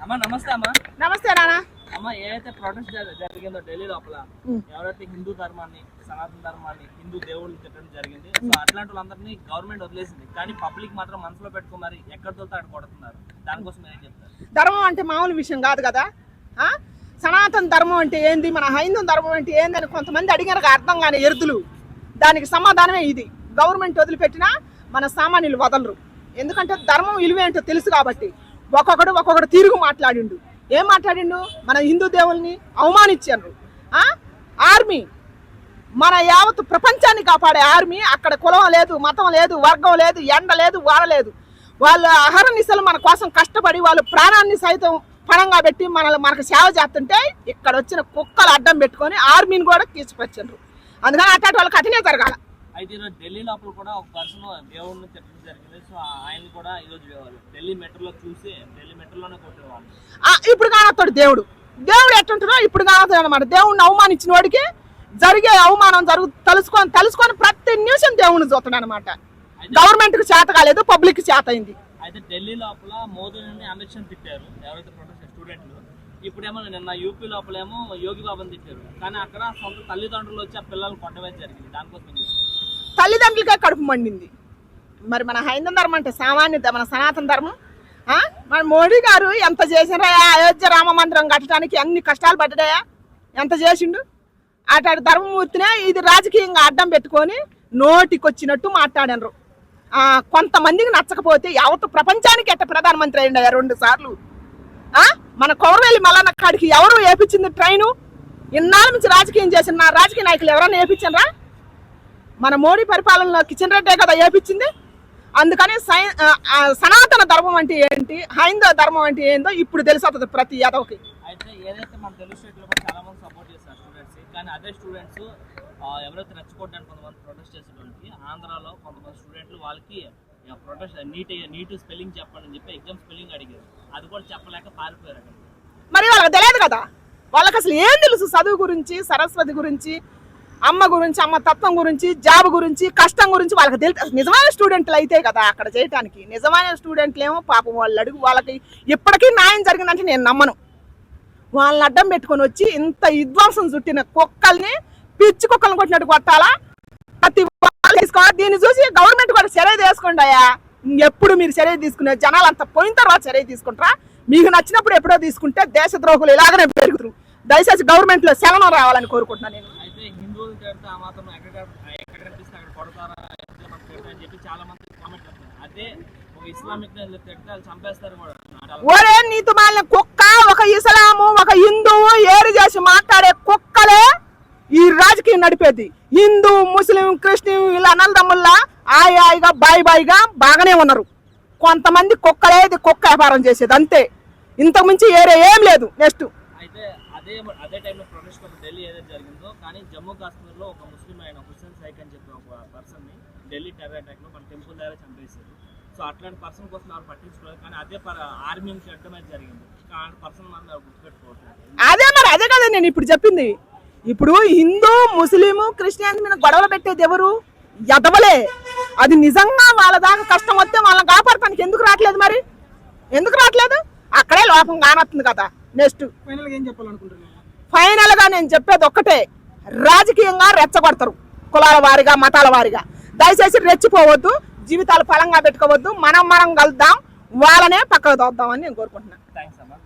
అమ్మా నమస్తే అమ్మా. నమస్తే నాన్న. అమ్మా ఏదైతే ప్రొటెస్ట్ జరిగిందో ఢిల్లీ లోపల ఎవరైతే హిందూ ధర్మాన్ని సనాతన ధర్మాన్ని హిందూ దేవుళ్ళని తిట్టడం జరిగింది. సో అట్లాంటి వాళ్ళందరినీ గవర్నమెంట్ వదిలేసింది, కానీ పబ్లిక్ మాత్రం మనసులో పెట్టుకున్నారు, ఎక్కడ దొరికితే అక్కడ కొడుతున్నారు. దానికోసం ఏం చెప్తారు? ధర్మం అంటే మామూలు విషయం కాదు కదా. సనాతన ధర్మం అంటే ఏంది, మన హైందూ ధర్మం అంటే ఏంది అని కొంతమంది అడిగినాక అర్థం కాని ఎరుదులు. దానికి సమాధానమే ఇది. గవర్నమెంట్ వదిలిపెట్టినా మన సామాన్యులు వదలరు. ఎందుకంటే ధర్మం విలువ ఏంటో తెలుసు కాబట్టి. ఒక్కొక్కడు తిరుగు మాట్లాడిండు. ఏం మాట్లాడిండు? మన హిందూ దేవుల్ని అవమానించారు. ఆర్మీ మన యావత్ ప్రపంచాన్ని కాపాడే ఆర్మీ. అక్కడ కులం లేదు, మతం లేదు, వర్గం లేదు, ఎండ లేదు, వాన లేదు. వాళ్ళు అహర్నిశలు మన కోసం కష్టపడి వాళ్ళు ప్రాణాన్ని సైతం పణంగా పెట్టి మనకు సేవ చేస్తుంటే ఇక్కడ వచ్చిన కుక్కలు అడ్డం పెట్టుకొని ఆర్మీని కూడా తీసుకొచ్చారు. అందుకని అట్లాంటి వాళ్ళకి అటనే జరగాల. అయితే ఈరోజు ఢిల్లీ లోపల కూడా ఒక పర్సన్ దేవుడిని తిట్టడం జరిగింది. సో ఆయన కూడా ఈరోజు ఢిల్లీ మెట్రోలో చూసి ఢిల్లీ మెట్రోలోనే కొట్టేవాళ్ళు. ఇప్పుడు కానొస్తాడు దేవుడు. దేవుడు ఎట్టుంటాడో ఇప్పుడు కానొస్తాడు అనమాట. దేవుడిని అవమానించిన వాడికి జరిగే అవమానం తలుసుకొని ప్రతి నిమిషం దేవుడిని చూస్తాడు అనమాట. గవర్నమెంట్ కి చేత కాలేదు, పబ్లిక్ చేత అయింది. అయితే ఢిల్లీ లోపల మోదీని అమిత్ షా తిట్టారు ఎవరైతే ప్రొటెస్ట్ స్టూడెంట్లు. ఇప్పుడేమో నిన్న యూపీ లోపలేమో యోగి బాబాని తిట్టారు, కానీ అక్కడ సొంత తల్లిదండ్రులు వచ్చి ఆ పిల్లలు కొట్టడం జరిగింది. దానికోసం తల్లిదండ్రులకే కడుపు మండింది. మరి మన హైందూ ధర్మం అంటే సామాన్యత, మన సనాతన ధర్మం. మన మోడీ గారు ఎంత చేసినాయా? అయోధ్య రామ మందిరం కట్టడానికి అన్ని కష్టాలు పడ్డాయా? ఎంత చేసిండు? అటు ధర్మమూర్తినే ఇది రాజకీయంగా అడ్డం పెట్టుకొని నోటికొచ్చినట్టు మాట్లాడారు. కొంతమందికి నచ్చకపోతే యావత్ ప్రపంచానికి ఎట్ట ప్రధానమంత్రి అయ్యిండయా 2 సార్లు. మన కౌరవేలి మల్లన్న కాడికి ఎవరు వేపించింది ట్రైను? ఇన్నాళ్ళ నుంచి రాజకీయం చేసిన రాజకీయ నాయకులు ఎవరైనా వేపించరా? మన మోడీ పరిపాలనలో కిషన్ రెడ్డే కదా వేపించింది. అందుకని సనాతన ధర్మం అంటే ఏంటి, హైందవ ధర్మం అంటే ఏందో ఇప్పుడు తెలిసొస్తుంది ప్రతి యాదవ్కి. అయితే ఏదైతే మన తెలుగు స్టేట్లో చాలా మంది సపోర్ట్ చేస్తారు స్టూడెంట్స్, కానీ అదే స్టూడెంట్స్ ఎవరైతే రెచ్చగొట్టడానికి కొంతమంది ప్రొటెస్ట్ చేసేటువంటి ఆంధ్రాలో కొంతమంది స్టూడెంట్లు వాళ్ళకి ప్రొటెస్ట్ నీట్ స్పెల్లింగ్ చెప్పండి అని చెప్పి ఎగ్జామ్ స్పెల్లింగ్ అడిగారు. అది కూడా చెప్పలేక పారిపోయారు. మరి వాళ్ళకి తెలియదు కదా. వాళ్ళకి అసలు ఏం తెలుసు చదువు గురించి, సరస్వతి గురించి, అమ్మ గురించి, అమ్మ తత్వం గురించి, జాబ్ గురించి, కష్టం గురించి వాళ్ళకి తెలుసు. నిజమైన స్టూడెంట్లు అయితే కదా అక్కడ చేయటానికి. నిజమైన స్టూడెంట్లు ఏమో పాపం వాళ్ళు అడుగు వాళ్ళకి ఇప్పటికీ న్యాయం జరిగిందంటే నేను నమ్మను. వాళ్ళని అడ్డం పెట్టుకొని వచ్చి ఇంత విధ్వంసం చుట్టిన కుక్కల్ని పిచ్చి కుక్కలను కొట్టినట్టు కొట్టాలా? ప్రతి దీన్ని చూసి గవర్నమెంట్ కూడా చర్య తీసుకోండి అయ్యా. ఎప్పుడు మీరు చర్య తీసుకునే జనాలు అంతా పోయిన తర్వాత చర్య తీసుకుంటారా? మీకు నచ్చినప్పుడు ఎప్పుడో తీసుకుంటే దేశ ద్రోహులు ఇలాగనే పెరుగుతారు. దయచేసి గవర్నమెంట్ లో సెలవు రావాలని కోరుకుంటున్నాను నేను. అయితే హిందువులు తిడితే ఆ మాత్రం ఎక్కడ కనిపిస్తే అక్కడ కొడతారా అని చెప్పి చాలా మంది కామెంట్ చేస్తారు. అదే ఒక ఇస్లామిక్ తిడితే వాళ్ళు చంపేస్తారు కూడా. ఒరే నీతు మాలిన కుక్క, ఒక ఇస్లాము ఒక హిందువు ఏరు చేసి మాట్లాడే కుక్కలే ఈ రాజకీయం నడిపేది. హిందూ, ముస్లిం, క్రిస్టియన్ ఇలా అన్నదమ్ముల్లా హాయిగా బాయిగా బాగానే ఉన్నారు. కొంతమంది కుక్కలేది కుక్క వ్యాపారం చేసేది అంతే, ఇంతకు మించి ఏం లేదు. నెక్స్ట్ అయితే అదే టైంలో ప్రొటెస్ట్ ఢిల్లీ ఏదైతే జరిగిందో, కానీ జమ్మూ కాశ్మీర్లో ఒక ముస్లిం అయిన హుస్సేన్ సైక్ అని చెప్పి ఒక పర్సన్ని ఢిల్లీ టెర్రర్ అటాక్లో మన టెంపుల్ దగ్గర చంపేశారు. సో అట్లాంటి పర్సన్ కోసం ఎవరు పట్టించుకోలేదు, కానీ అదే ఆర్మీని చేయడం అయితే జరిగింది. అలాంటి పర్సన్ మనం గుర్తుపెట్టుకోవట్లేదు. అదే కదా నేను ఇప్పుడు చెప్పింది. ఇప్పుడు హిందూ, ముస్లిం, క్రిస్టియన్ మీద గొడవలు పెట్టేది ఎవరు? ఎదవలే. అది నిజంగా వాళ్ళ దాకా కష్టం వస్తే వాళ్ళని కాపాడటానికి ఎందుకు రావట్లేదు? మరి ఎందుకు రావట్లేదు? అక్కడే లోపం కానొస్తుంది కదా. నెక్స్ట్ ఫైనల్ గా నేను చెప్పేది ఒక్కటే, రాజకీయంగా రెచ్చగొడతారు కులాల వారిగా, మతాల వారిగా. దయచేసి రెచ్చిపోవద్దు, జీవితాలు ఫలంగా పెట్టుకోవద్దు. మనం కలుద్దాం, వాళ్ళనే పక్కకు తోద్దామని నేను కోరుకుంటున్నాను. థ్యాంక్స్ అమ్మా.